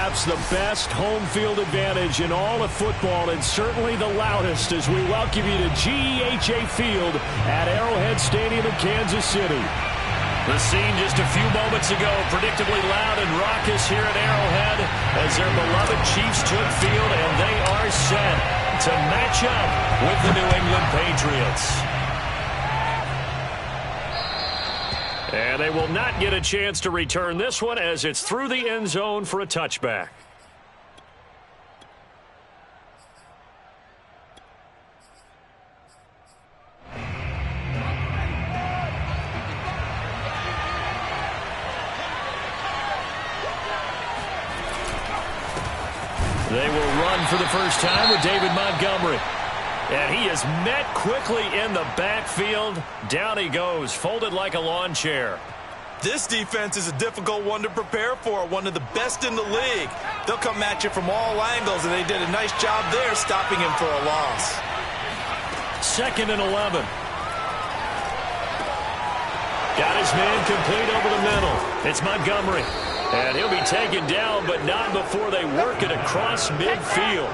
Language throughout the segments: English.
perhaps the best home field advantage in all of football, and certainly the loudest, as we welcome you to GEHA Field at Arrowhead Stadium in Kansas City. The scene just a few moments ago, predictably loud and raucous here at Arrowhead as their beloved Chiefs took field, and they are set to match up with the New England Patriots. And they will not get a chance to return this one as it's through the end zone for a touchback. They will run for the first time with David Montgomery. And he is met quickly in the backfield. Down he goes, folded like a lawn chair. This defense is a difficult one to prepare for, one of the best in the league. They'll come at you from all angles, and they did a nice job there stopping him for a loss. 2nd and 11. Got his man complete over the middle. It's Montgomery. And he'll be taken down, but not before they work it across midfield.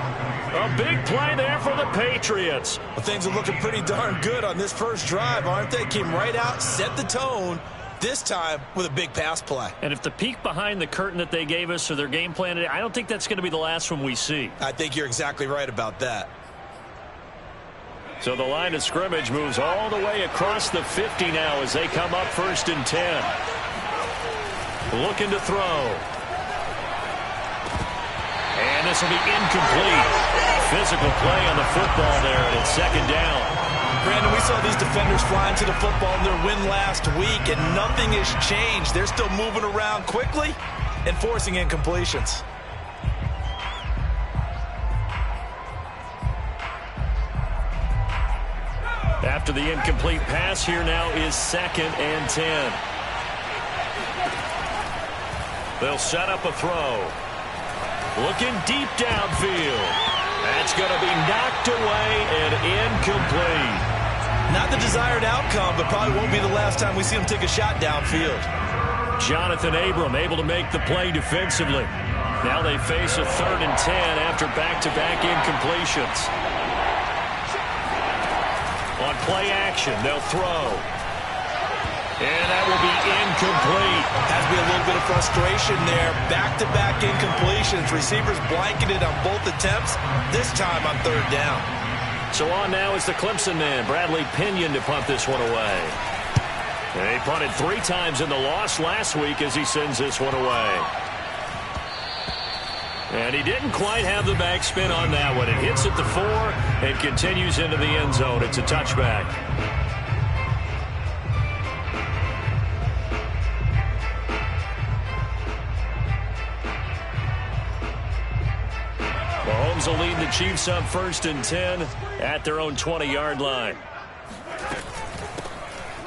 A big play there for the Patriots. Well, things are looking pretty darn good on this first drive, aren't they? Came right out, set the tone, this time with a big pass play. And if the peek behind the curtain that they gave us or their game plan, I don't think that's going to be the last one we see. I think you're exactly right about that. So the line of scrimmage moves all the way across the 50 now as they come up 1st and 10. Looking to throw. And this will be incomplete. Physical play on the football there, and it's 2nd down. Brandon, we saw these defenders flying to the football in their win last week, and nothing has changed. They're still moving around quickly and forcing incompletions. After the incomplete pass, here now is 2nd and 10. They'll set up a throw. Looking deep downfield. That's going to be knocked away and incomplete. Not the desired outcome, but probably won't be the last time we see him take a shot downfield. Jonathan Abram able to make the play defensively. Now they face a 3rd and 10 after back-to-back incompletions. On play action, they'll throw. And that will be incomplete. Has to be a little bit of frustration there. Back-to-back incompletions. Receivers blanketed on both attempts, this time on 3rd down. So on now is the Clemson man, Bradley Pinion, to punt this one away. And he punted 3 times in the loss last week as he sends this one away. And he didn't quite have the backspin on that one. It hits at the 4 and continues into the end zone. It's a touchback. Mahomes will lead the Chiefs up 1st and 10 at their own 20-yard line.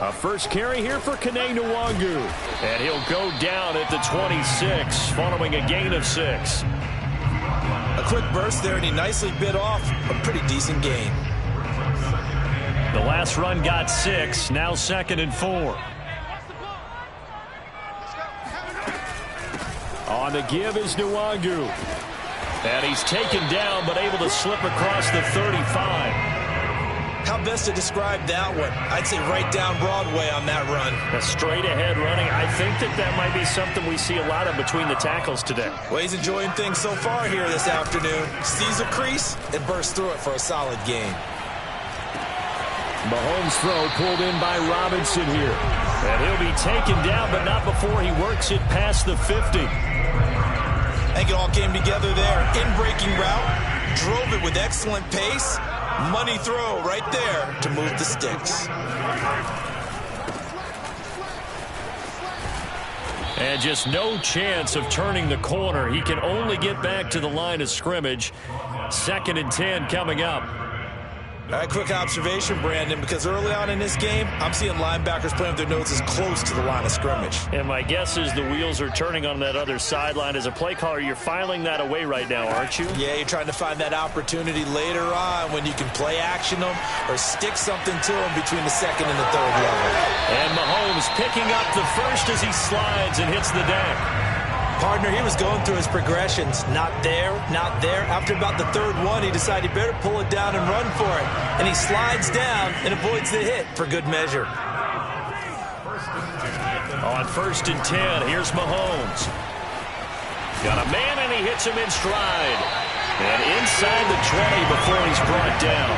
A first carry here for Kene Nwangu. And he'll go down at the 26 following a gain of 6. A quick burst there, and he nicely bit off a pretty decent gain. The last run got 6, now 2nd and 4. On the give is Nwangu. And he's taken down, but able to slip across the 35. How best to describe that one? I'd say right down Broadway on that run. A straight-ahead running. I think that might be something we see a lot of between the tackles today. Well, he's enjoying things so far here this afternoon. Sees a crease and bursts through it for a solid gain. Mahomes' throw pulled in by Robinson here. And he'll be taken down, but not before he works it past the 50. I think it all came together there. In-breaking route, drove it with excellent pace. Money throw right there to move the sticks. And just no chance of turning the corner. He can only get back to the line of scrimmage. 2nd and 10 coming up. All right, quick observation, Brandon, because early on in this game, I'm seeing linebackers playing with their noses close to the line of scrimmage. And my guess is the wheels are turning on that other sideline. As a play caller, you're filing that away right now, aren't you? Yeah, you're trying to find that opportunity later on when you can play action them or stick something to them between the 2nd and the 3rd level. And Mahomes picking up the first as he slides and hits the deck. Partner, he was going through his progressions. Not there, not there. After about the third one, he decided he better pull it down and run for it. And he slides down and avoids the hit for good measure. On 1st and 10, here's Mahomes. Got a man, and he hits him in stride. And inside the 20 before he's brought down.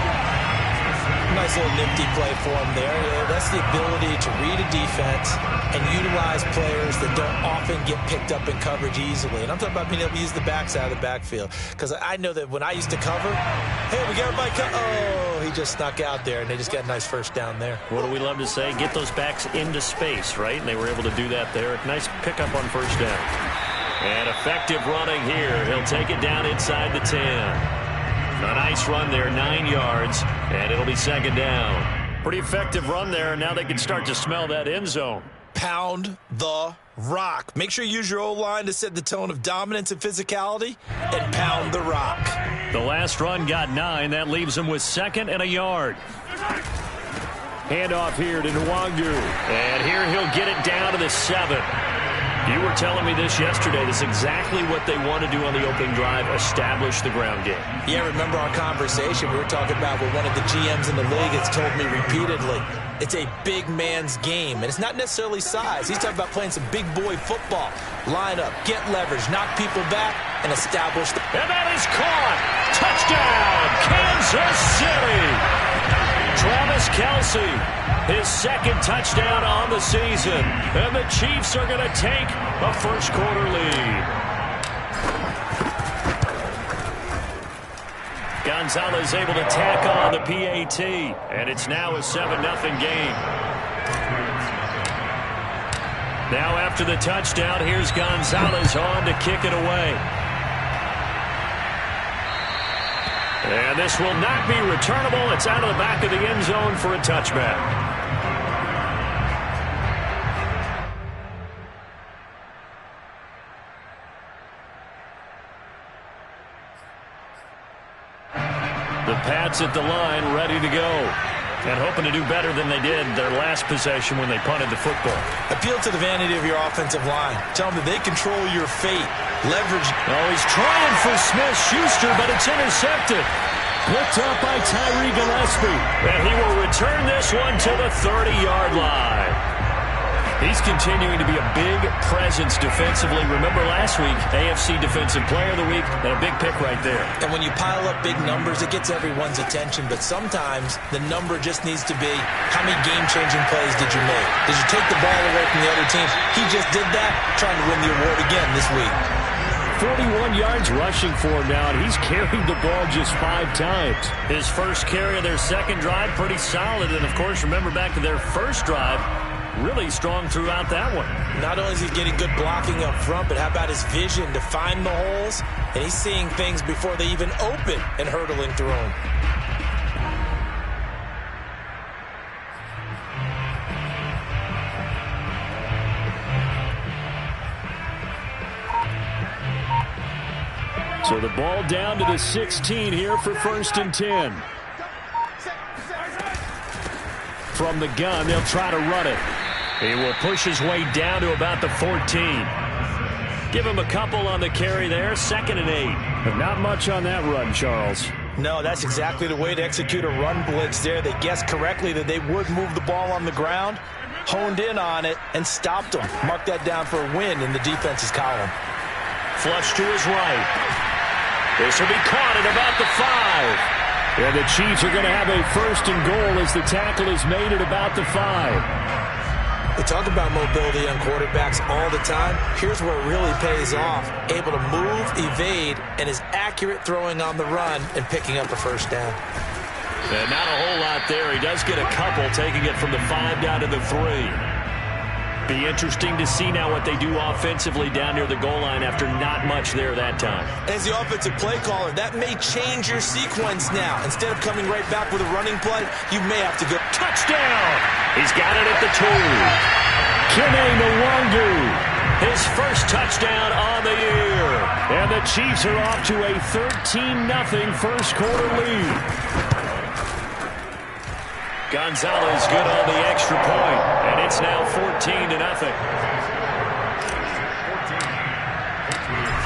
Nice little nifty play for him there. Yeah, that's the ability to read a defense and utilize players that don't often get picked up in coverage easily. And I'm talking about being able to use the backside of the backfield. Because I know that when I used to cover, hey, we got everybody oh, he just snuck out there, and they just got a nice first down there. What do we love to say? Get those backs into space, right? And they were able to do that there. Nice pickup on 1st down. And effective running here. He'll take it down inside the 10. A nice run there, 9 yards, and it'll be 2nd down. Pretty effective run there, and now they can start to smell that end zone. Pound the rock. Make sure you use your O-line to set the tone of dominance and physicality, and pound the rock. The last run got 9. That leaves him with 2nd and a yard. Handoff here to Nwangu. And here he'll get it down to the 7. You were telling me this yesterday. This is exactly what they want to do on the opening drive, establish the ground game. Yeah, remember our conversation we were talking about with one of the GMs in the league has told me repeatedly. It's a big man's game, and it's not necessarily size. He's talking about playing some big boy football. Line up, get leverage, knock people back, and establish the... And that is caught! Touchdown, Kansas City! Travis Kelce, his 2nd touchdown on the season. And the Chiefs are going to take a first-quarter lead. Gonzalez able to tack on the PAT. And it's now a 7-0 game. Now after the touchdown, here's Gonzalez on to kick it away. And this will not be returnable. It's out of the back of the end zone for a touchback. The Pats at the line, ready to go. And hoping to do better than they did their last possession when they punted the football. Appeal to the vanity of your offensive line. Tell them that they control your fate. Leverage. Oh, he's trying for Smith-Schuster, but it's intercepted. Picked up by Tyree Gillespie. And he will return this one to the 30-yard line. He's continuing to be a big presence defensively. Remember last week, AFC Defensive Player of the Week, and a big pick right there. And when you pile up big numbers, it gets everyone's attention. But sometimes the number just needs to be, how many game-changing plays did you make? Did you take the ball away from the other team? He just did that, trying to win the award again this week. 41 yards rushing for him now, and he's carried the ball just 5 times. His first carry of their 2nd drive, pretty solid. And, of course, remember back to their first drive, really strong throughout that one. Not only is he getting good blocking up front, but how about his vision to find the holes? And he's seeing things before they even open and hurtling through them. So the ball down to the 16 here for 1st and 10. From the gun, they'll try to run it. He will push his way down to about the 14. Give him a couple on the carry there. 2nd and 8. But not much on that run, Charles. No, that's exactly the way to execute a run blitz there. They guessed correctly that they would move the ball on the ground, honed in on it, and stopped them. Mark that down for a win in the defense's column. Flush to his right. This will be caught at about the 5. And the Chiefs are going to have a 1st and goal as the tackle is made at about the 5. We talk about mobility on quarterbacks all the time. Here's where it really pays off. Able to move, evade, and is accurate throwing on the run and picking up a 1st down. And not a whole lot there. He does get a couple, taking it from the 5 down to the 3. Be interesting to see now what they do offensively down near the goal line after not much there that time. As the offensive play caller, that may change your sequence now. Instead of coming right back with a running play, you may have to go. Touchdown! He's got it at the 2. Kene Nwangu, his first touchdown on the year. And the Chiefs are off to a 13-0 first-quarter lead. Gonzalez good on the extra point, and it's now 14-0.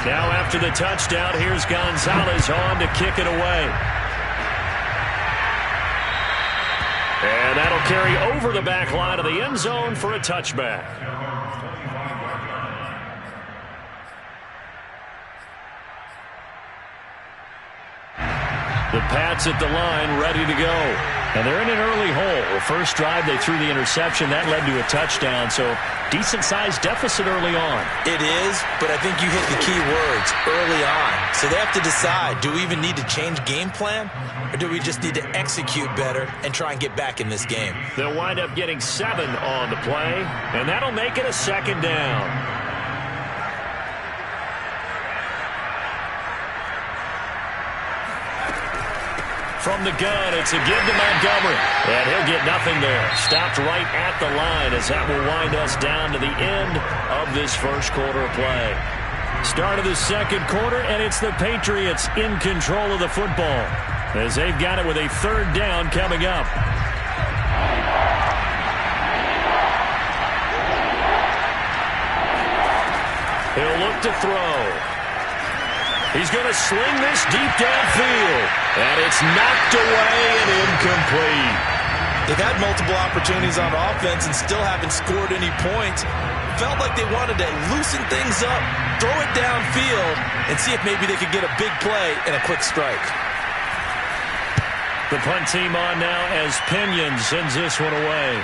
Now after the touchdown, here's Gonzalez on to kick it away. And that'll carry over the back line of the end zone for a touchback. The Pats at the line, ready to go. And they're in an early hole. The first drive, they threw the interception. That led to a touchdown, so decent-sized deficit early on. It is, but I think you hit the key words, early on. So they have to decide, do we even need to change game plan, or do we just need to execute better and try and get back in this game? They'll wind up getting 7 on the play, and that'll make it a second down. From the gun, it's a give to Montgomery. And he'll get nothing there. Stopped right at the line as that will wind us down to the end of this first quarter of play. Start of the second quarter, and it's the Patriots in control of the football as they've got it with a third down coming up. He'll look to throw. He's going to sling this deep downfield. And it's knocked away and incomplete. They've had multiple opportunities on offense and still haven't scored any points. Felt like they wanted to loosen things up, throw it downfield, and see if maybe they could get a big play and a quick strike. The punt team on now as Pinion sends this one away.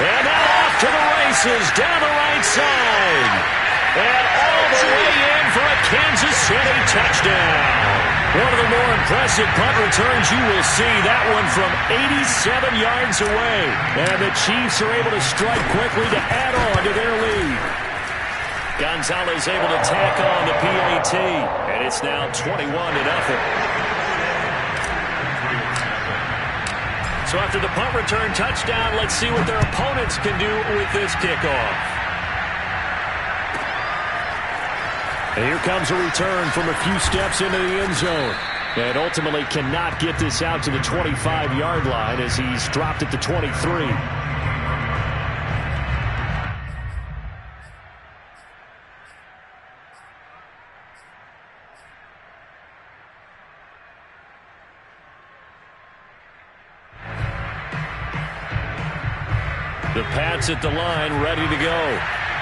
And now off to the races, down the right side. And all the way in for a Kansas City touchdown. One of the more impressive punt returns you will see. That one from 87 yards away. And the Chiefs are able to strike quickly to add on to their lead. Gonzalez able to tack on the PAT. And it's now 21-0. So after the punt return touchdown, let's see what their opponents can do with this kickoff. And here comes a return from a few steps into the end zone. And ultimately cannot get this out to the 25-yard line as he's dropped at the 23. The Pats at the line, ready to go.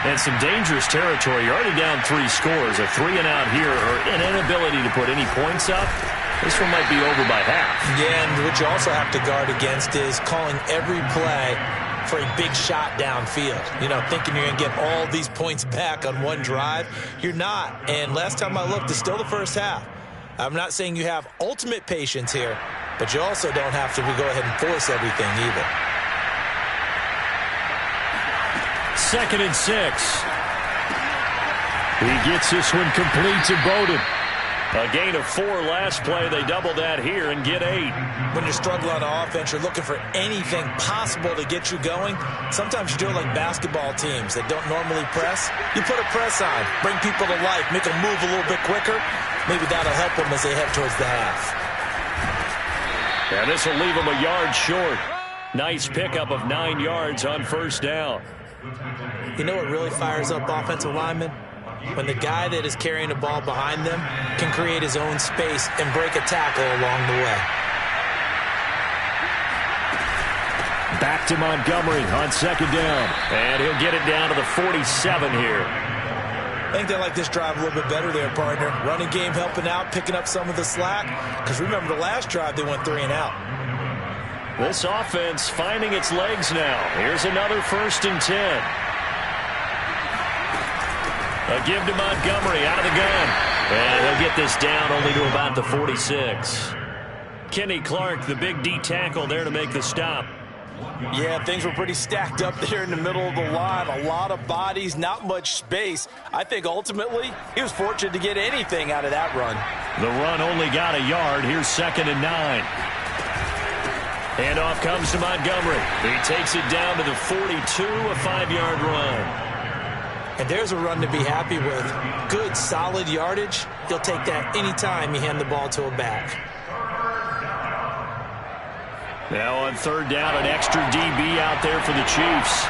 And some dangerous territory. You're already down 3 scores. A 3-and-out here, or an inability to put any points up. This one might be over by half. Yeah, and what you also have to guard against is calling every play for a big shot downfield. You know, thinking you're going to get all these points back on one drive. You're not. And last time I looked, it's still the first half. I'm not saying you have ultimate patience here, but you also don't have to go ahead and force everything either. 2nd and 6. He gets this one complete to Bowden. A gain of 4 last play. They double that here and get 8. When you're struggling on offense, you're looking for anything possible to get you going. Sometimes you do it like basketball teams that don't normally press. You put a press on, bring people to life, make them move a little bit quicker. Maybe that'll help them as they head towards the half. Yeah, this will leave them a yard short. Nice pickup of 9 yards on first down. You know what really fires up offensive linemen? When the guy that is carrying the ball behind them can create his own space and break a tackle along the way. Back to Montgomery on 2nd down. And he'll get it down to the 47 here. I think they like this drive a little bit better there, partner. Running game helping out, picking up some of the slack. Because remember, the last drive they went 3-and-out. This offense finding its legs now. Here's another 1st and 10. A give to Montgomery out of the gun. And he'll get this down only to about the 46. Kenny Clark, the big D tackle there to make the stop. Yeah, things were pretty stacked up there in the middle of the line. A lot of bodies, not much space. I think ultimately he was fortunate to get anything out of that run. The run only got a yard. Here's 2nd and 9. Handoff comes to Montgomery. He takes it down to the 42, a 5-yard run. And there's a run to be happy with. Good, solid yardage. He'll take that anytime you hand the ball to a back. Now on third down, an extra DB out there for the Chiefs.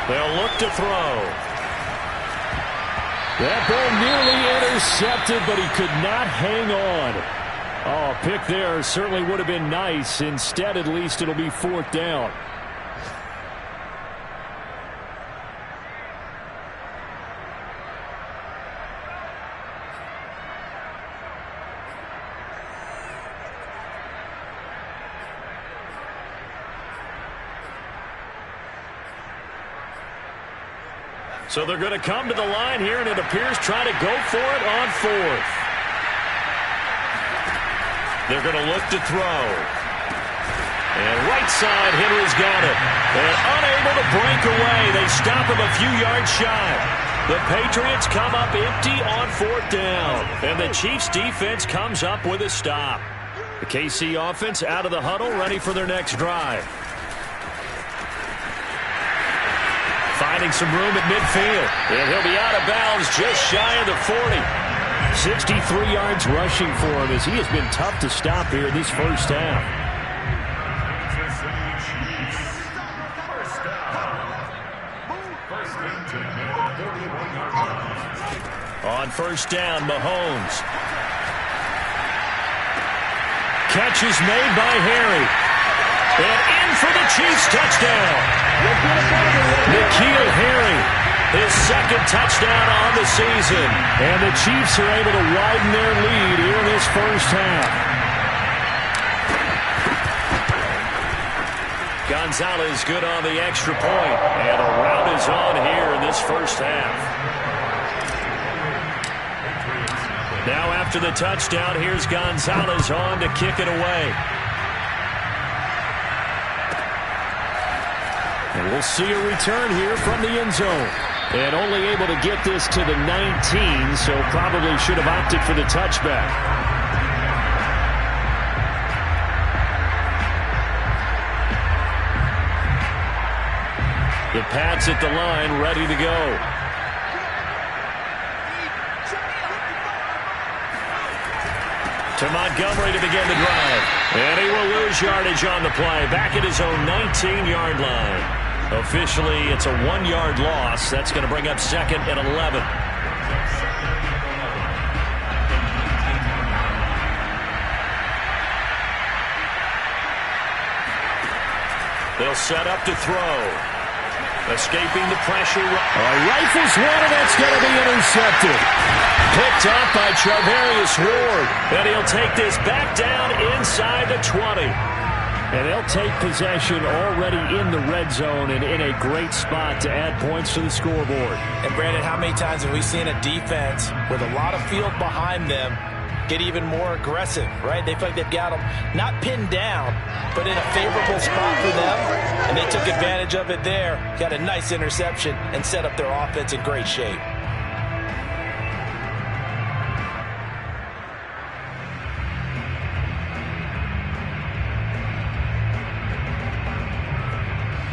They'll look to throw. That ball nearly intercepted, but he could not hang on. Oh, a pick there certainly would have been nice. Instead, at least it'll be fourth down. So they're going to come to the line here, and it appears try to go for it on fourth. They're going to look to throw. And right side, Henry's got it. And unable to break away. They stop him a few yards shy. The Patriots come up empty on fourth down. And the Chiefs defense comes up with a stop. The KC offense out of the huddle, ready for their next drive. Finding some room at midfield. And he'll be out of bounds just shy of the 40. 63 yards rushing for him as he has been tough to stop here this first half. On first down, Mahomes. Catch is made by Harry. And in for the Chiefs touchdown. N'Keal Harry, his second touchdown on the season. And the Chiefs are able to widen their lead here in this first half. Gonzalez good on the extra point. And a rout is on here in this first half. Now after the touchdown, here's Gonzalez on to kick it away. And we'll see a return here from the end zone. And only able to get this to the 19, so probably should have opted for the touchback. The Pats at the line, ready to go. To Montgomery to begin the drive. And he will lose yardage on the play. Back at his own 19-yard line. Officially, it's a 1-yard loss. That's going to bring up second and 11. They'll set up to throw. Escaping the pressure. Rifles one, and that's going to be intercepted. Picked up by Charvarius Ward. And he'll take this back down inside the 20. And they'll take possession already in the red zone and in a great spot to add points to the scoreboard. And Brandon, how many times have we seen a defense with a lot of field behind them get even more aggressive, right? They feel like they've got them not pinned down, but in a favorable spot for them. And they took advantage of it there. Got a nice interception and set up their offense in great shape.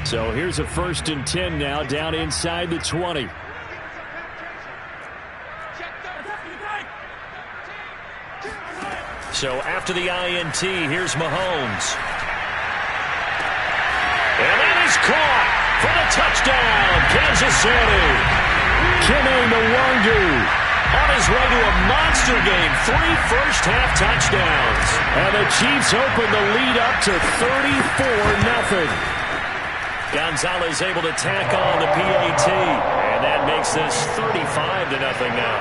So here's a 1st and 10 now down inside the 20. So after the INT, here's Mahomes. And that is caught for the touchdown, Kansas City. Kene Nwangu on his way to a monster game, 3 first-half touchdowns. And the Chiefs open the lead up to 34-0. Gonzalez able to tack on the PAT, and that makes this 35-0 now.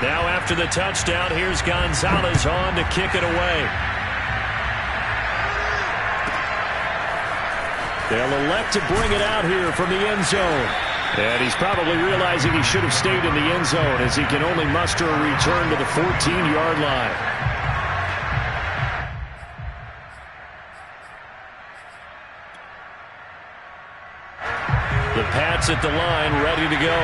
Now after the touchdown, here's Gonzalez on to kick it away. They'll elect to bring it out here from the end zone. And he's probably realizing he should have stayed in the end zone as he can only muster a return to the 14-yard line. The Pats at the line, ready to go.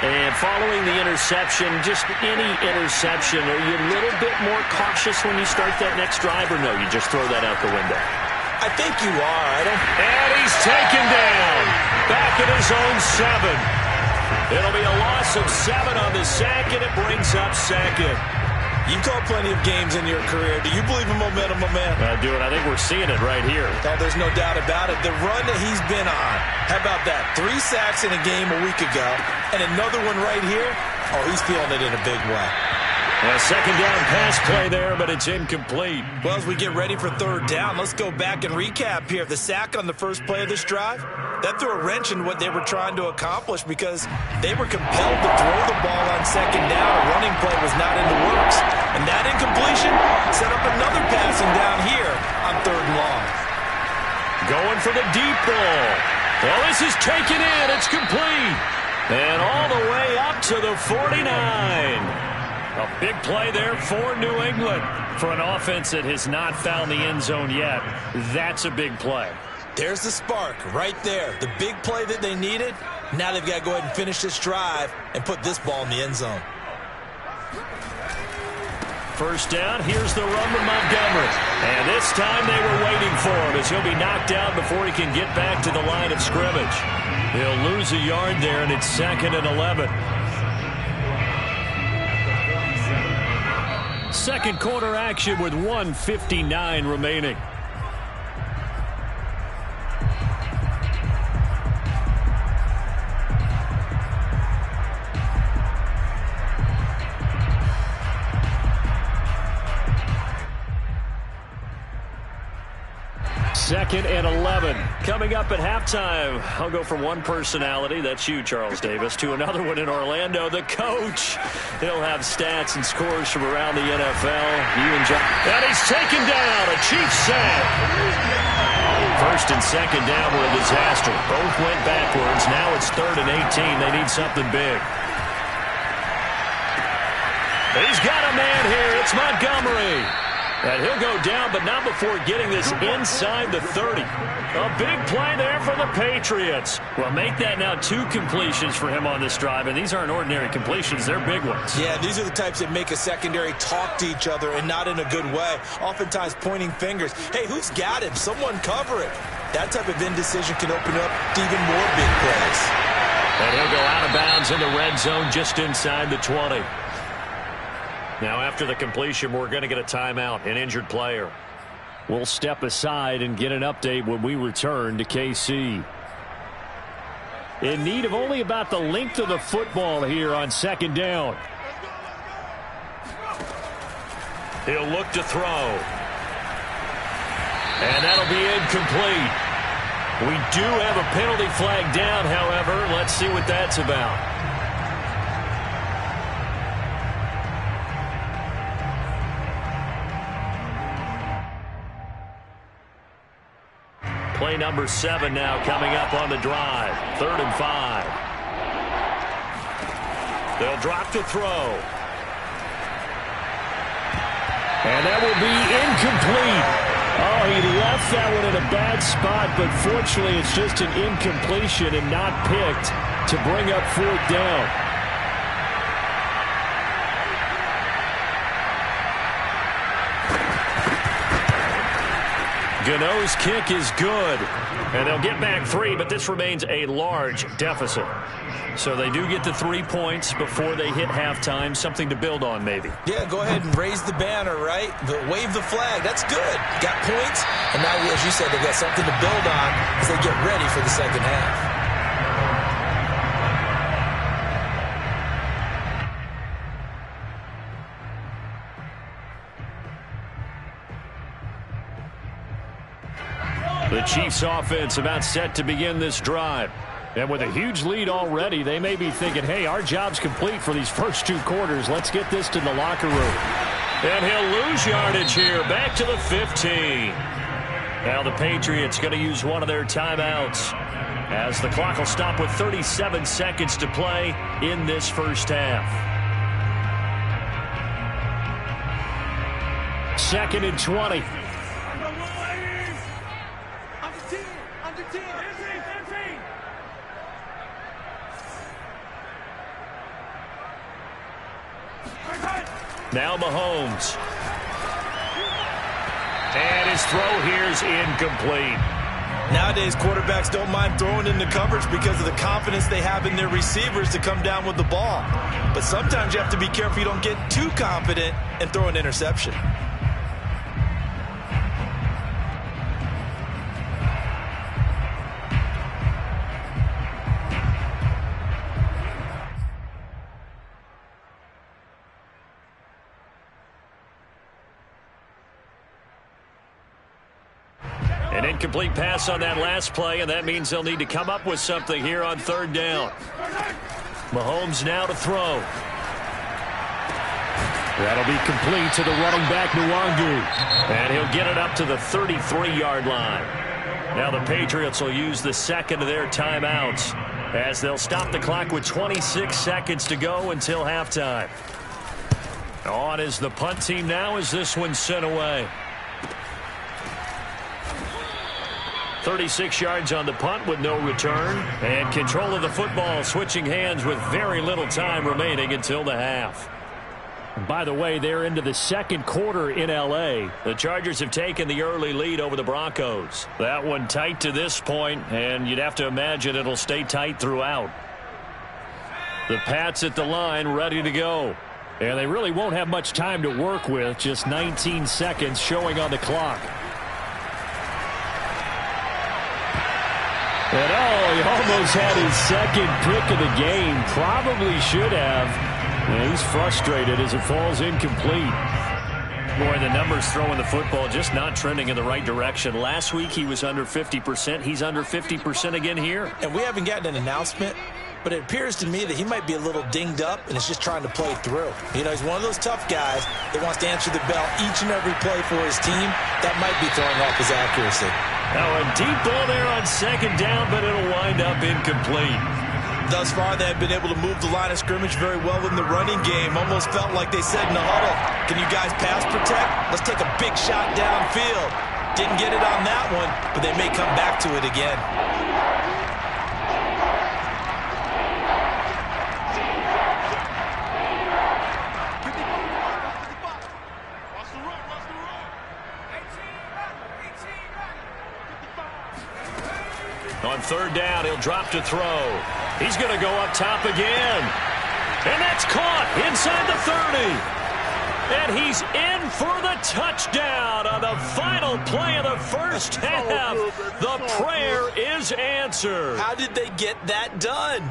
And following the interception, just any interception, are you a little bit more cautious when you start that next drive, or no, you just throw that out the window? I think you are. And he's taken down. Back at his own 7. It'll be a loss of 7 on the sack, and it brings up second. You've called plenty of games in your career. Do you believe in momentum, my man? I do, and I think we're seeing it right here. Oh, there's no doubt about it. The run that he's been on. How about that? 3 sacks in a game a week ago, and another one right here. Oh, he's feeling it in a big way. A second down pass play there, but it's incomplete. Well, as we get ready for third down, let's go back and recap here. The sack on the first play of this drive, that threw a wrench in what they were trying to accomplish because they were compelled to throw the ball on second down. A running play was not in the works. And that incompletion set up another passing down here on third and long. Going for the deep ball. Well, this is taken in. It's complete. And all the way up to the 49. A big play there for New England. For an offense that has not found the end zone yet, that's a big play. There's the spark right there. The big play that they needed. Now they've got to go ahead and finish this drive and put this ball in the end zone. First down, here's the run with Montgomery. And this time they were waiting for him as he'll be knocked down before he can get back to the line of scrimmage. He'll lose a yard there, and it's 2nd and 11. Second quarter action with 1:59 remaining. Second and 11. Coming up at halftime, I'll go from one personality, that's you, Charles Davis, to another one in Orlando, the coach. He'll have stats and scores from around the NFL. And he's taken down, a Chiefs sack. First and second down were a disaster. Both went backwards. Now it's 3rd and 18. They need something big. He's got a man here. It's Montgomery. And he'll go down, but not before getting this inside the 30. A big play there for the Patriots. Well, make that now 2 completions for him on this drive, and these aren't ordinary completions. They're big ones. Yeah, these are the types that make a secondary talk to each other and not in a good way. Oftentimes pointing fingers. Hey, who's got him? Someone cover it. That type of indecision can open up to even more big plays. And he'll go out of bounds in the red zone just inside the 20. Now, after the completion, we're going to get a timeout, an injured player. We'll step aside and get an update when we return to KC. In need of only about the length of the football here on second down. He'll look to throw. And that'll be incomplete. We do have a penalty flag down, however. Let's see what that's about. Play number 7 now coming up on the drive. 3rd and 5. They'll drop to throw. And that will be incomplete. Oh, he left that one in a bad spot, but fortunately it's just an incompletion and not picked to bring up 4th down. Gano's kick is good. And they'll get back 3, but this remains a large deficit. So they do get the 3 points before they hit halftime. Something to build on, maybe. Yeah, go ahead and raise the banner, right? Wave the flag. That's good. Got points. And now, as you said, they've got something to build on as they get ready for the second half. The Chiefs offense about set to begin this drive. And with a huge lead already, they may be thinking, hey, our job's complete for these first 2 quarters. Let's get this to the locker room. And he'll lose yardage here, back to the 15. Now the Patriots going to use one of their timeouts as the clock will stop with 37 seconds to play in this first half. 2nd and 20. Now Mahomes. And his throw here is incomplete. Nowadays, quarterbacks don't mind throwing into coverage because of the confidence they have in their receivers to come down with the ball. But sometimes you have to be careful you don't get too confident and throw an interception. An incomplete pass on that last play, and that means they'll need to come up with something here on third down. Mahomes now to throw. That'll be complete to the running back, Nwangu. And he'll get it up to the 33-yard line. Now the Patriots will use the second of their timeouts as they'll stop the clock with 26 seconds to go until halftime. On is the punt team now as this one's sent away. 36 yards on the punt with no return. And control of the football switching hands with very little time remaining until the half. By the way, they're into the second quarter in L.A. The Chargers have taken the early lead over the Broncos. That one tight to this point, and you'd have to imagine it'll stay tight throughout. The Pats at the line ready to go. And they really won't have much time to work with, just 19 seconds showing on the clock. And he almost had his second pick of the game. Probably should have. And he's frustrated as it falls incomplete. Boy, the numbers throwing the football just not trending in the right direction. Last week he was under 50%. He's under 50% again here. And we haven't gotten an announcement, but it appears to me that he might be a little dinged up and is just trying to play through. You know, he's one of those tough guys that wants to answer the bell each and every play for his team. That might be throwing off his accuracy. Now a deep ball there on second down, but it'll wind up incomplete. Thus far, they have been able to move the line of scrimmage very well in the running game. Almost felt like they said in the huddle, can you guys pass protect? Let's take a big shot downfield. Didn't get it on that one, but they may come back to it again. On third down, he'll drop to throw. He's going to go up top again. And that's caught inside the 30. And he's in for the touchdown on the final play of the first half. The prayer is answered. How did they get that done?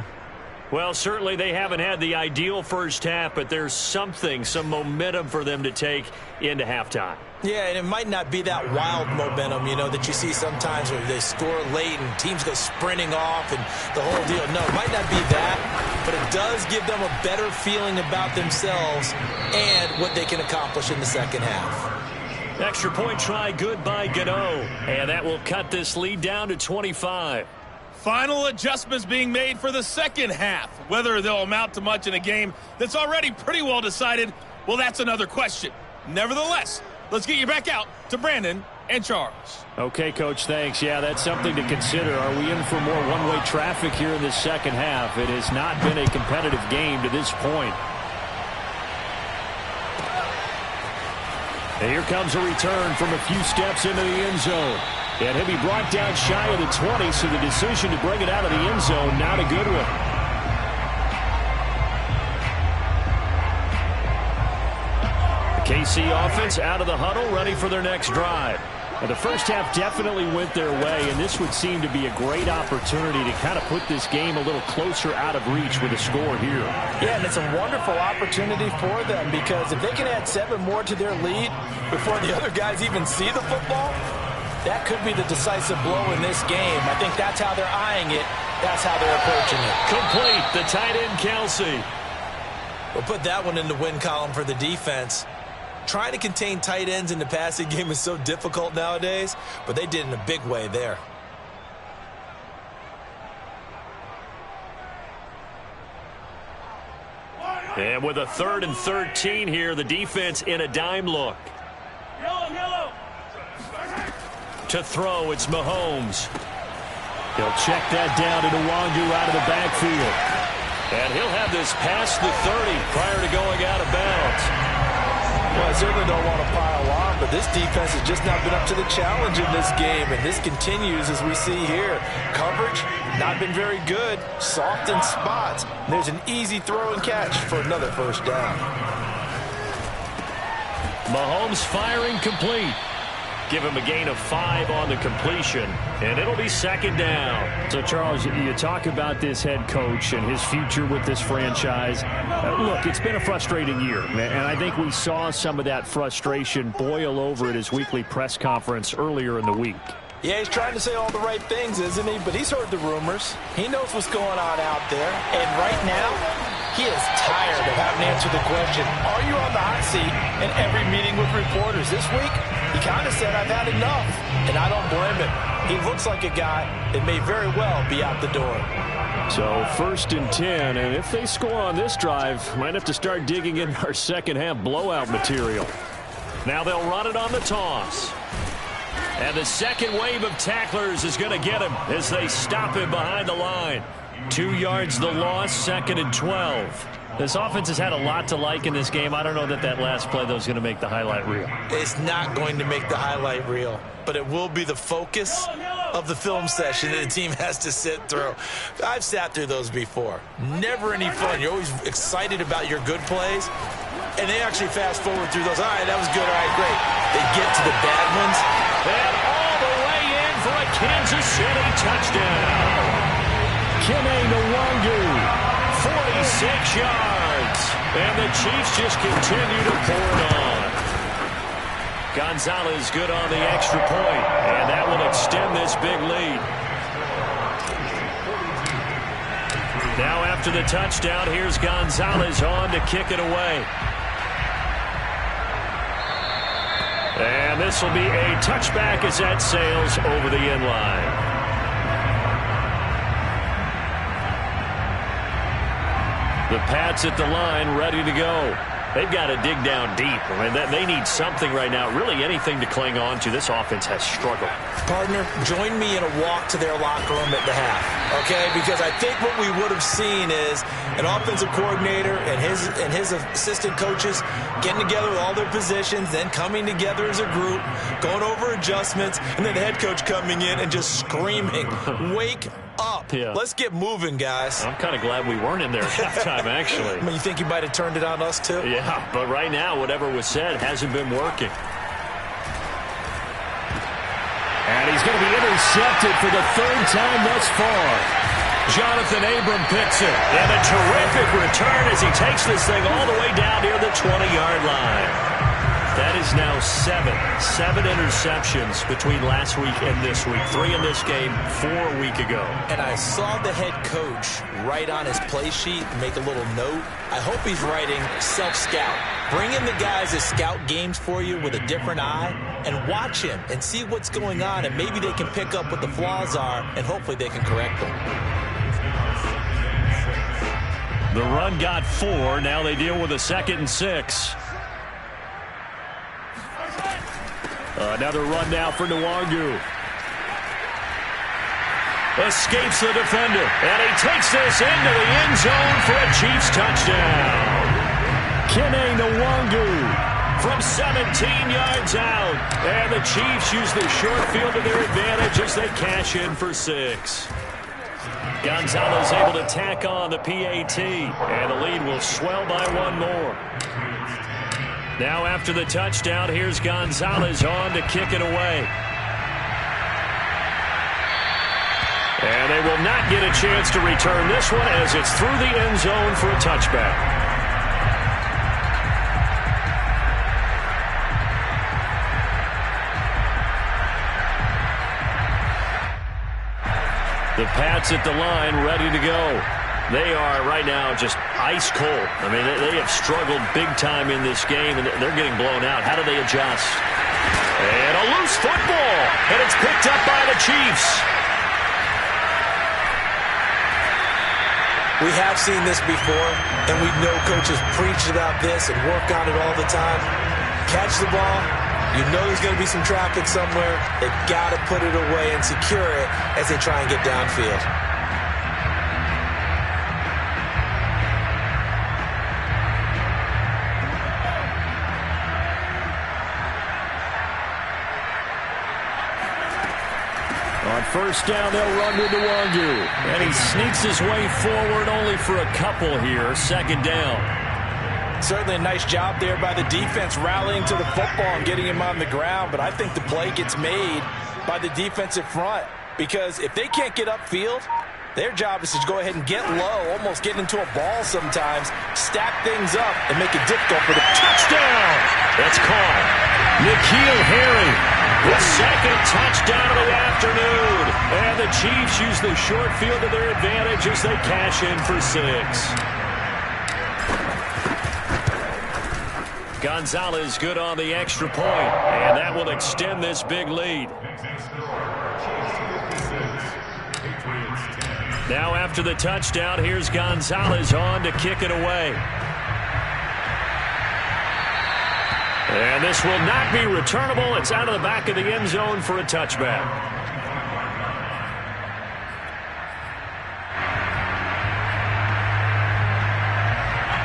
Well, certainly they haven't had the ideal first half, but there's some momentum for them to take into halftime. Yeah, and it might not be that wild momentum, you know, that you see sometimes where they score late and teams go sprinting off and the whole deal. No, it might not be that, but it does give them a better feeling about themselves and what they can accomplish in the second half. Extra point try, good by Gano. And that will cut this lead down to 25. Final adjustments being made for the second half. Whether they'll amount to much in a game that's already pretty well decided, well, that's another question. Nevertheless, let's get you back out to Brandon and Charles. Okay, Coach, thanks. Yeah, that's something to consider. Are we in for more one-way traffic here in this second half? It has not been a competitive game to this point. And here comes a return from a few steps into the end zone. And he'll be brought down shy of the 20, so the decision to bring it out of the end zone, not a good one. The KC offense out of the huddle, ready for their next drive. And the first half definitely went their way, and this would seem to be a great opportunity to kind of put this game a little closer out of reach with a score here. Yeah, and it's a wonderful opportunity for them because if they can add 7 more to their lead before the other guys even see the football, that could be the decisive blow in this game. I think that's how they're eyeing it. That's how they're approaching it. Complete, the tight end, Kelsey. We'll put that one in the win column for the defense. Trying to contain tight ends in the passing game is so difficult nowadays, but they did in a big way there. And with a 3rd and 13 here, the defense in a dime look. Yellow. To throw, it's Mahomes. He'll check that down to Nwangu out of the backfield. And he'll have this past the 30 prior to going out of bounds. Well, I certainly don't want to pile on, but this defense has just not been up to the challenge in this game, and this continues as we see here. Coverage, not been very good, soft in spots. And there's an easy throw and catch for another first down. Mahomes firing complete. Give him a gain of 5 on the completion, and it'll be second down. So, Charles, you talk about this head coach and his future with this franchise. Look, it's been a frustrating year, and I think we saw some of that frustration boil over at his weekly press conference earlier in the week. Yeah, he's trying to say all the right things, isn't he? But he's heard the rumors. He knows what's going on out there. And right now, he is tired of having to answer the question, are you on the hot seat in every meeting with reporters? This week, he kind of said, I've had enough. And I don't blame him. He looks like a guy that may very well be out the door. So 1st and 10, and if they score on this drive, might have to start digging in our second half blowout material. Now they'll run it on the toss. And the second wave of tacklers is going to get him as they stop him behind the line. 2 yards the loss, 2nd and 12. This offense has had a lot to like in this game. I don't know that last play, though, is going to make the highlight reel. It's not going to make the highlight reel, but it will be the focus of the film session that the team has to sit through. I've sat through those before. Never any fun. You're always excited about your good plays, and they actually fast forward through those. All right, that was good. All right, great. They get to the bad ones. And all the way in for a Kansas City touchdown. Kene Nwangu, 46 yards. And the Chiefs just continue to pour it on. Gonzalez good on the extra point, and that will extend this big lead. Now after the touchdown, here's Gonzalez on to kick it away. And this will be a touchback as that sails over the end line. The Pats at the line ready to go. They've got to dig down deep. I mean, they need something right now, really anything to cling on to. This offense has struggled. Partner, join me in a walk to their locker room at the half, okay? Because I think what we would have seen is an offensive coordinator and his assistant coaches getting together with all their positions, then coming together as a group, going over adjustments, and then the head coach coming in and just screaming, wake up. Yeah. Let's get moving, guys. I'm kind of glad we weren't in there at halftime, actually. I mean, you think you might have turned it on us, too? Yeah, but right now, whatever was said hasn't been working. And he's going to be intercepted for the 3rd time thus far. Jonathan Abram picks it. And a terrific return as he takes this thing all the way down near the 20-yard line. That is now 7 interceptions between last week and this week. 3 in this game, 4 a week ago. And I saw the head coach write on his play sheet, make a little note. I hope he's writing self-scout. Bring in the guys that scout games for you with a different eye and watch him and see what's going on, and maybe they can pick up what the flaws are, and hopefully they can correct them. The run got 4. Now they deal with a 2nd and 6. Another run now for Nwangu. Escapes the defender, and he takes this into the end zone for a Chiefs touchdown. Kene Nwangu from 17 yards out. And the Chiefs use the short field to their advantage as they cash in for 6. Gonzalez able to tack on the PAT, and the lead will swell by 1 more. Now after the touchdown, here's Gonzalez on to kick it away. And they will not get a chance to return this one as it's through the end zone for a touchback. The Pats at the line ready to go. They are right now just ice cold. I mean, they have struggled big time in this game, and they're getting blown out. How do they adjust? And a loose football, and it's picked up by the Chiefs. We have seen this before, and we know coaches preach about this and work on it all the time. Catch the ball. You know there's going to be some traffic somewhere. They've got to put it away and secure it as they try and get downfield. first down, they'll run with Nwangu. And he sneaks his way forward only for a couple here. Second down. Certainly a nice job there by the defense rallying to the football and getting him on the ground. But I think the play gets made by the defensive front, because if they can't get upfield, their job is to go ahead and get low, almost get into a ball sometimes, stack things up, and make it difficult for the touchdown. That's caught. N'Keal Harry, the second touchdown of the afternoon. And the Chiefs use the short field to their advantage as they cash in for 6. Gonzalez good on the extra point, and that will extend this big lead. Now after the touchdown, here's Gonzalez on to kick it away. And this will not be returnable. It's out of the back of the end zone for a touchback.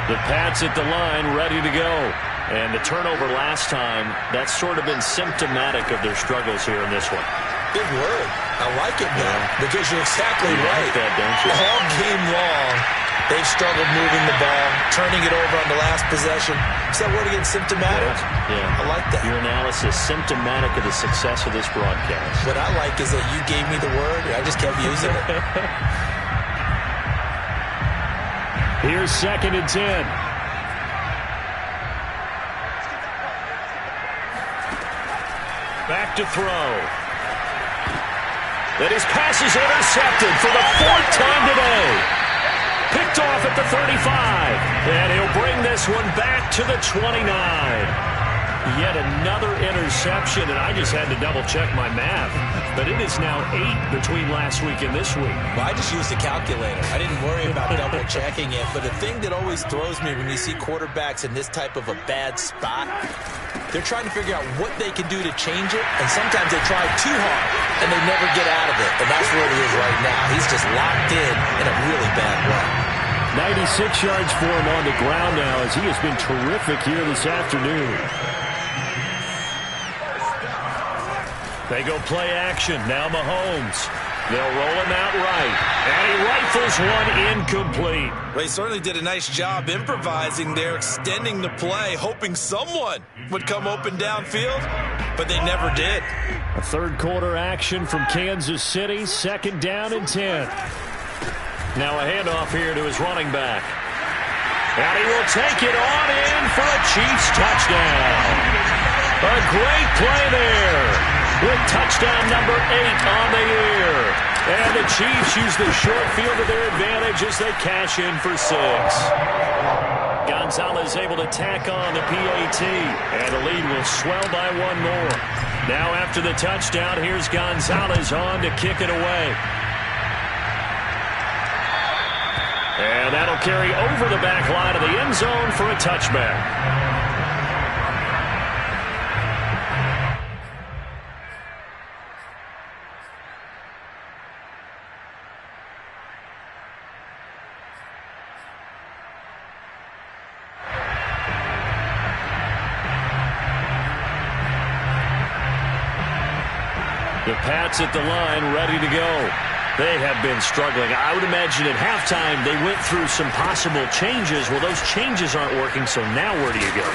The Pats at the line, ready to go. And the turnover last time, that's sort of been symptomatic of their struggles here in this one. Big word. I like it now, because you're exactly you right. Like that, don't you? All game long, they've struggled moving the ball, turning it over on the last possession. Is that word again, symptomatic? Yeah. I like that. Your analysis, symptomatic of the success of this broadcast. What I like is that you gave me the word, and I just kept using it. Here's 2nd and 10. Back to throw. Then his pass is intercepted for the 4th time today. Picked off at the 35. And he'll bring this one back to the 29. Yet another interception, and I just had to double-check my math. But it is now 8 between last week and this week. Well, I just used a calculator. I didn't worry about double-checking it. But the thing that always throws me when you see quarterbacks in this type of a bad spot, they're trying to figure out what they can do to change it, and sometimes they try too hard, and they never get out of it. And that's where he is right now. He's just locked in a really bad way. 96 yards for him on the ground now, as he has been terrific here this afternoon. They go play action. Now Mahomes. They'll roll him out right. And he rifles one incomplete. Well, he certainly did a nice job improvising there, extending the play, hoping someone would come open downfield, but they never did. A third quarter action from Kansas City. 2nd down and 10. Now a handoff here to his running back. And he will take it on in for a Chiefs touchdown. A great play there, with touchdown number 8 on the year. And the Chiefs use the short field to their advantage as they cash in for 6. Gonzalez able to tack on the PAT, and the lead will swell by 1 more. Now after the touchdown, here's Gonzalez on to kick it away. And that'll carry over the back line of the end zone for a touchback. The Pats at the line, ready to go. They have been struggling. I would imagine at halftime they went through some possible changes. Well, those changes aren't working, so now where do you go?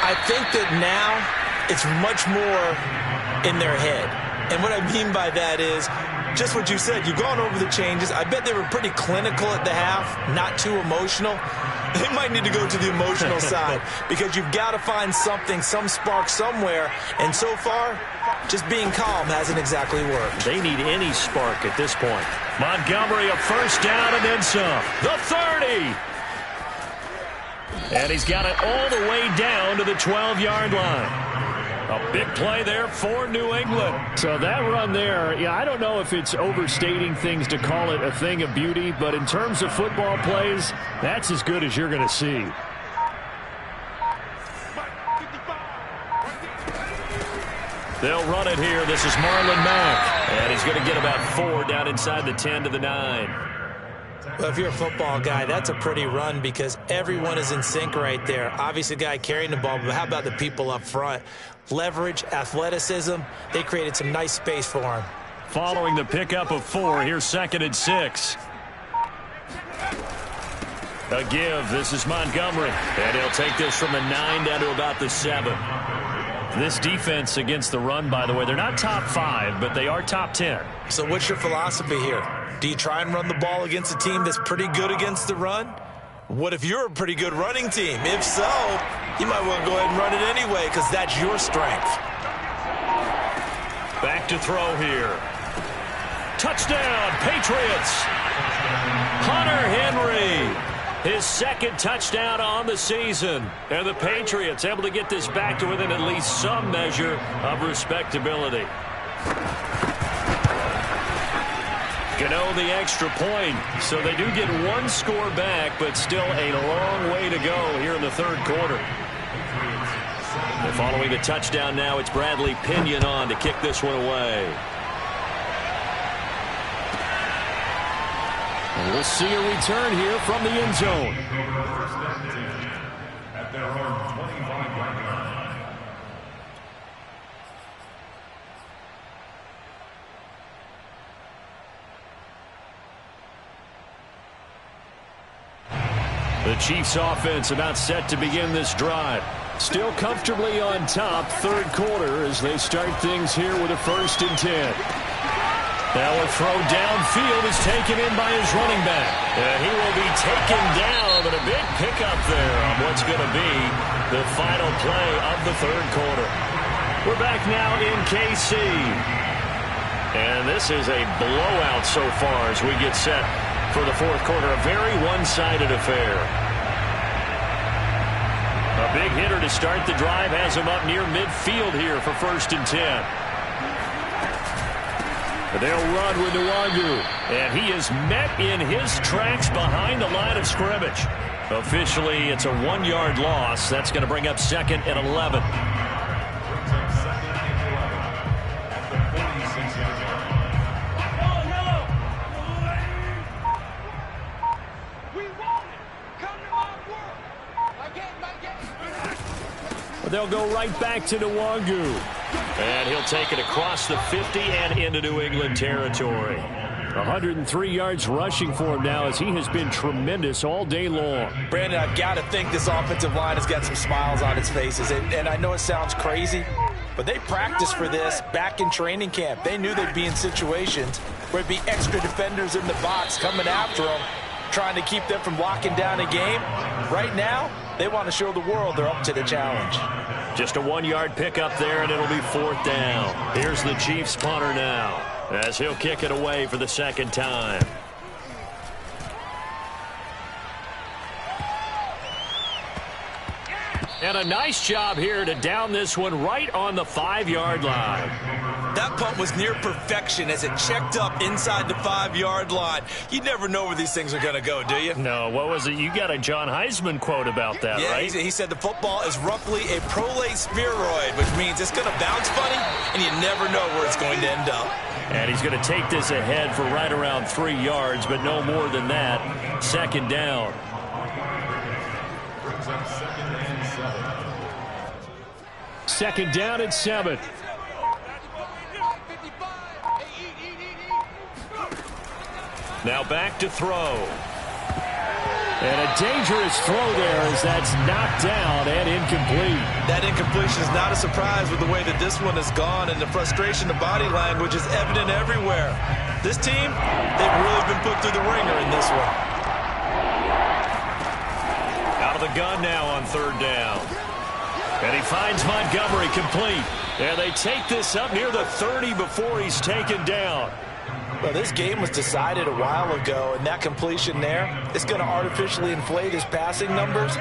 I think that now it's much more in their head. And what I mean by that is just what you said. You've gone over the changes. I bet they were pretty clinical at the half, not too emotional. They might need to go to the emotional side, because you've got to find something, some spark somewhere. And so far, just being calm hasn't exactly worked. They need any spark at this point. Montgomery, a first down and then some. The 30. And he's got it all the way down to the 12-yard line. A big play there for New England. So that run there, yeah, I don't know if it's overstating things to call it a thing of beauty, but in terms of football plays, that's as good as you're going to see. They'll run it here. This is Marlon Mack. And he's going to get about 4 down inside the 10 to the 9. Well, if you're a football guy, that's a pretty run, because everyone is in sync right there. Obviously, the guy carrying the ball, but how about the people up front? Leverage, athleticism, they created some nice space for him. following the pickup of 4. Here's 2nd and 6. A give. This is Montgomery. And he'll take this from the 9 down to about the 7. This defense against the run, by the way, they're not top 5, but they are top 10. So what's your philosophy here? Do you try and run the ball against a team that's pretty good against the run? What if you're a pretty good running team? If so, you might want to go ahead and run it anyway because that's your strength. Back to throw here. Touchdown, Patriots. Hunter Henry. His 2nd touchdown on the season. And the Patriots able to get this back to within at least some measure of respectability. Gano the extra point. So they do get 1 score back, but still a long way to go here in the 3rd quarter. And following the touchdown now, it's Bradley Pinion on to kick this one away. And we'll see a return here from the end zone. At their own 25-yard line. The Chiefs offense about set to begin this drive. Still comfortably on top, 3rd quarter as they start things here with a 1st and 10. Now a throw downfield is taken in by his running back. And he will be taken down, but a big pickup there on what's going to be the final play of the 3rd quarter. We're back now in KC. And this is a blowout so far as we get set for the 4th quarter. A very one-sided affair. A big hitter to start the drive has him up near midfield here for 1st and 10. They'll run with Nwangu, and he is met in his tracks behind the line of scrimmage. Officially, it's a 1-yard loss. That's going to bring up 2nd and 11. They'll go right back to Nwangu. And he'll take it across the 50 and into New England territory. 103 yards rushing for him now as he has been tremendous all day long. Brandon, I've got to think this offensive line has got some smiles on its faces. And I know it sounds crazy, but they practiced for this back in training camp. They knew they'd be in situations where it'd be extra defenders in the box coming after them, trying to keep them from locking down a game. Right now, they want to show the world they're up to the challenge. Just a 1-yard pickup there, and it'll be 4th down. Here's the Chiefs punter now as he'll kick it away for the 2nd time. And a nice job here to down this one right on the 5-yard line. That punt was near perfection as it checked up inside the 5-yard line. You never know where these things are going to go, do you? No, what was it? You got a John Heisman quote about that, yeah, right? He said the football is roughly a prolate spheroid, which means it's going to bounce funny, and you never know where it's going to end up. And he's going to take this ahead for right around 3 yards, but no more than that. 2nd down. Second down and 7. Now back to throw. And a dangerous throw there as that's knocked down and incomplete. That incompletion is not a surprise with the way that this one has gone, and the frustration of body language is evident everywhere. This team, they've really been put through the ringer in this one. Out of the gun now on 3rd down. And he finds Montgomery complete. And they take this up near the 30 before he's taken down. Well, this game was decided a while ago, and that completion there is going to artificially inflate his passing numbers.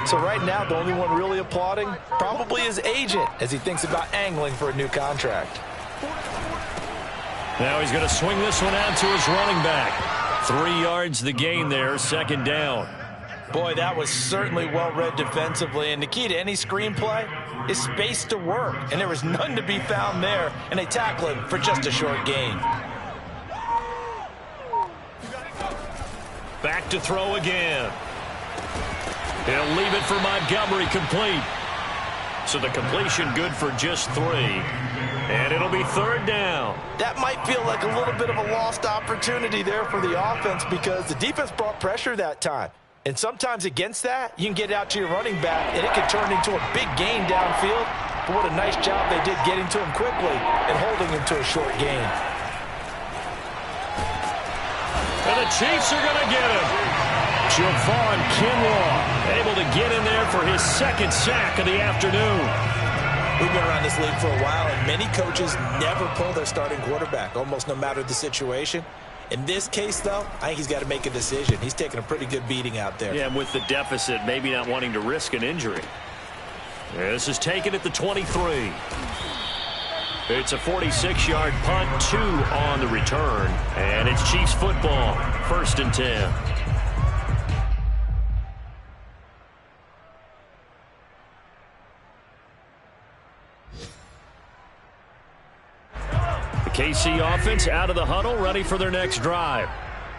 So right now, the only one really applauding probably his agent as he thinks about angling for a new contract. Now he's going to swing this one out to his running back. 3 yards the gain there, 2nd down. Boy, that was certainly well-read defensively, and the key to any screenplay is space to work, and there was none to be found there, and they tackle him for just a short gain. Back to throw again. He'll leave it for Montgomery complete. So the completion good for just 3. And it'll be 3rd down. That might feel like a little bit of a lost opportunity there for the offense because the defense brought pressure that time. And sometimes against that, you can get out to your running back, and it can turn into a big gain downfield. But what a nice job they did getting to him quickly and holding him to a short gain. And the Chiefs are going to get him. Javon Kinlaw able to get in there for his 2nd sack of the afternoon. We've been around this league for a while, and many coaches never pull their starting quarterback, almost no matter the situation. In this case, though, I think he's got to make a decision. He's taking a pretty good beating out there. Yeah, and with the deficit, maybe not wanting to risk an injury. This is taken at the 23. It's a 46-yard punt, 2 on the return. And it's Chiefs football, 1st and 10. KC offense out of the huddle, ready for their next drive.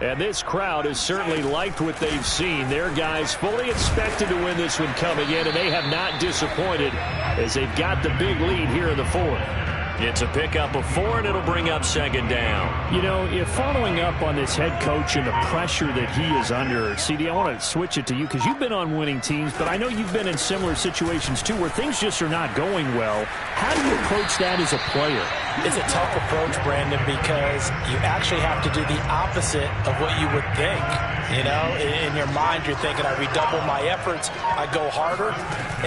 And this crowd has certainly liked what they've seen. Their guys fully expected to win this one coming in, and they have not disappointed as they've got the big lead here in the 4th. It's a pickup of 4, and it'll bring up 2nd down. You know, if following up on this head coach and the pressure that he is under, CD, I want to switch it to you because you've been on winning teams, but I know you've been in similar situations too where things just are not going well. How do you approach that as a player? It's a tough approach, Brandon, because you actually have to do the opposite of what you would think. You know, in your mind, you're thinking, I redouble my efforts, I go harder.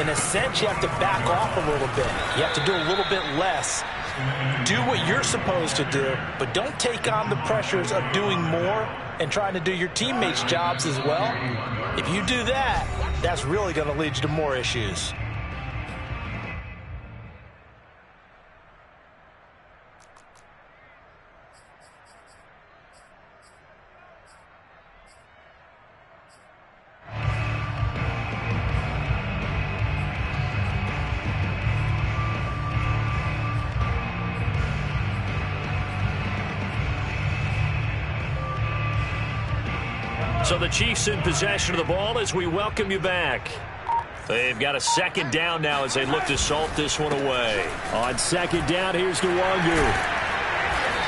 In a sense, you have to back off a little bit. You have to do a little bit less. Do what you're supposed to do, but don't take on the pressures of doing more and trying to do your teammates' jobs as well. If you do that, that's really going to lead you to more issues. So the Chiefs in possession of the ball as we welcome you back. They've got a 2nd down now as they look to salt this one away. On 2nd down, here's Nwangu.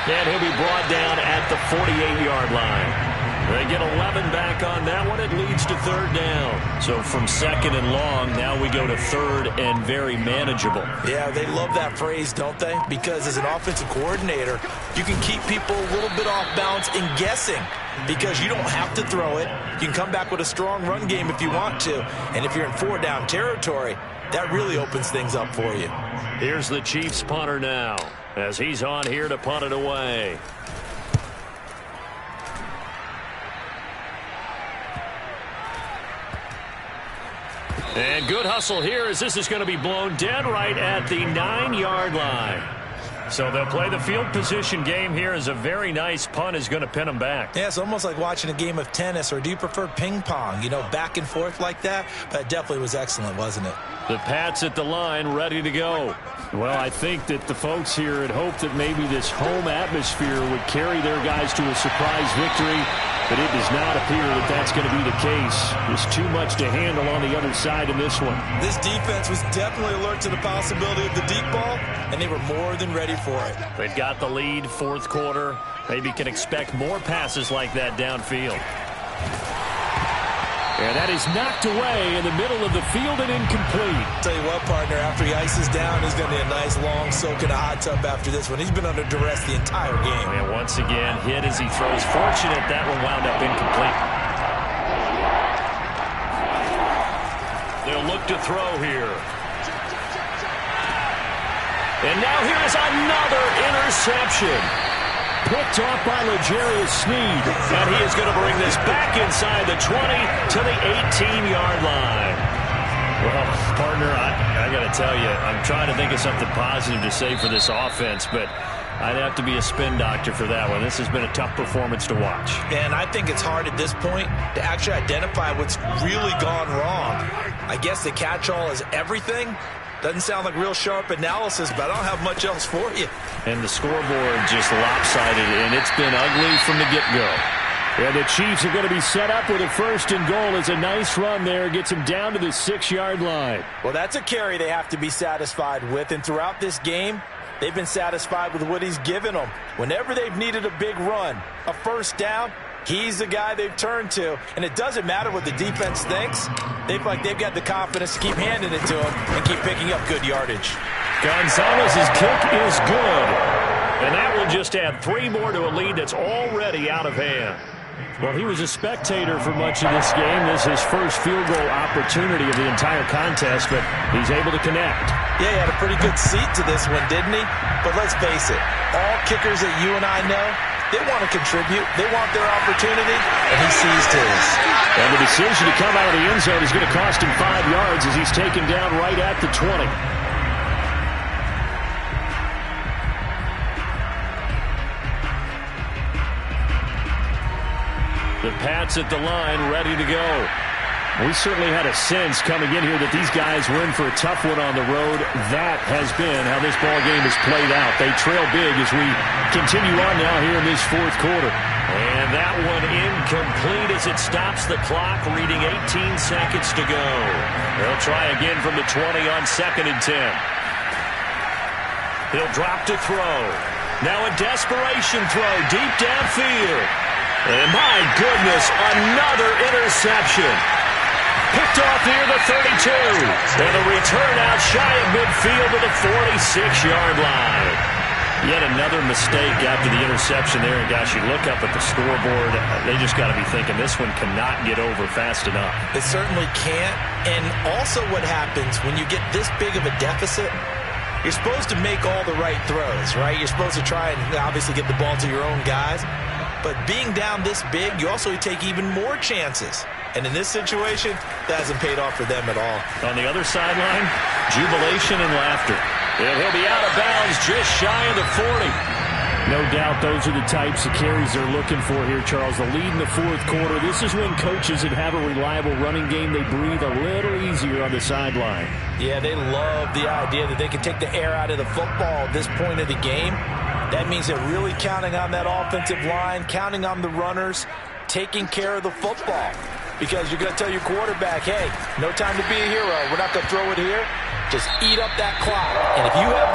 And he'll be brought down at the 48-yard line. They get 11 back on that one. It leads to 3rd down. So from 2nd and long, now we go to 3rd and very manageable. Yeah, they love that phrase, don't they? Because as an offensive coordinator, you can keep people a little bit off balance and guessing because you don't have to throw it. You can come back with a strong run game if you want to. And if you're in 4-down territory, that really opens things up for you. Here's the Chiefs punter now as he's on here to punt it away. And good hustle here as this is going to be blown dead right at the 9-yard line. So they'll play the field position game here as a very nice punt is going to pin them back. Yeah, it's almost like watching a game of tennis, or do you prefer ping pong? You know, back and forth like that? But it definitely was excellent, wasn't it? The Pats at the line ready to go. Well, I think that the folks here had hoped that maybe this home atmosphere would carry their guys to a surprise victory, but it does not appear that that's going to be the case. There's too much to handle on the other side in this one. This defense was definitely alert to the possibility of the deep ball, and they were more than ready for it. They've got the lead, 4th quarter. Maybe can expect more passes like that downfield. And that is knocked away in the middle of the field and incomplete. Tell you what, partner, after he ices down, he's going to need a nice long soak in a hot tub after this one. He's been under duress the entire game. And once again, hit as he throws. Fortunate that one wound up incomplete. They'll look to throw here. And now here's another interception. Picked off by L'Jarius Sneed. And he is going to bring this back inside the 20 to the 18-yard line. Well, partner, I got to tell you, I'm trying to think of something positive to say for this offense, but I'd have to be a spin doctor for that one. This has been a tough performance to watch. And I think it's hard at this point to actually identify what's really gone wrong. I guess the catch-all is everything. Doesn't sound like real sharp analysis, but I don't have much else for you. And the scoreboard just lopsided, and it's been ugly from the get-go. And the Chiefs are going to be set up with a 1st and goal. It's a nice run there. Gets them down to the 6-yard line. Well, that's a carry they have to be satisfied with. And throughout this game, they've been satisfied with what he's given them. Whenever they've needed a big run, a 1st down, he's the guy they've turned to. And it doesn't matter what the defense thinks. They've got the confidence to keep handing it to him and keep picking up good yardage. Gonzalez's kick is good. And that will just add 3 more to a lead that's already out of hand. Well, he was a spectator for much of this game. This is his first field goal opportunity of the entire contest, but he's able to connect. Yeah, he had a pretty good seat to this one, didn't he? But let's face it, all kickers that you and I know, they want to contribute. They want their opportunity, and he seized his. And the decision to come out of the end zone is going to cost him 5 yards as he's taken down right at the 20. The Pats at the line, ready to go. We certainly had a sense coming in here that these guys were in for a tough one on the road. That has been how this ball game has played out. They trail big as we continue on now here in this 4th quarter. And that one incomplete as it stops the clock, reading 18 seconds to go. They'll try again from the 20 on 2nd and 10. He'll drop to throw. Now a desperation throw deep downfield. And my goodness, another interception. Picked off near the 32. And a return out shy of midfield to the 46-yard line. Yet another mistake after the interception there. And gosh, you look up at the scoreboard, they just got to be thinking this one cannot get over fast enough. It certainly can't. And also what happens when you get this big of a deficit, you're supposed to make all the right throws, right? You're supposed to try and obviously get the ball to your own guys. But being down this big, you also take even more chances. And in this situation, that hasn't paid off for them at all. On the other sideline, jubilation and laughter. And he'll be out of bounds just shy of the 40. No doubt those are the types of carries they're looking for here, Charles. The lead in the 4th quarter. This is when coaches that have a reliable running game, they breathe a little easier on the sideline. Yeah, they love the idea that they can take the air out of the football at this point of the game. That means they're really counting on that offensive line, counting on the runners, taking care of the football. Because you're going to tell your quarterback, hey, no time to be a hero. We're not going to throw it here. Just eat up that clock. And if you have the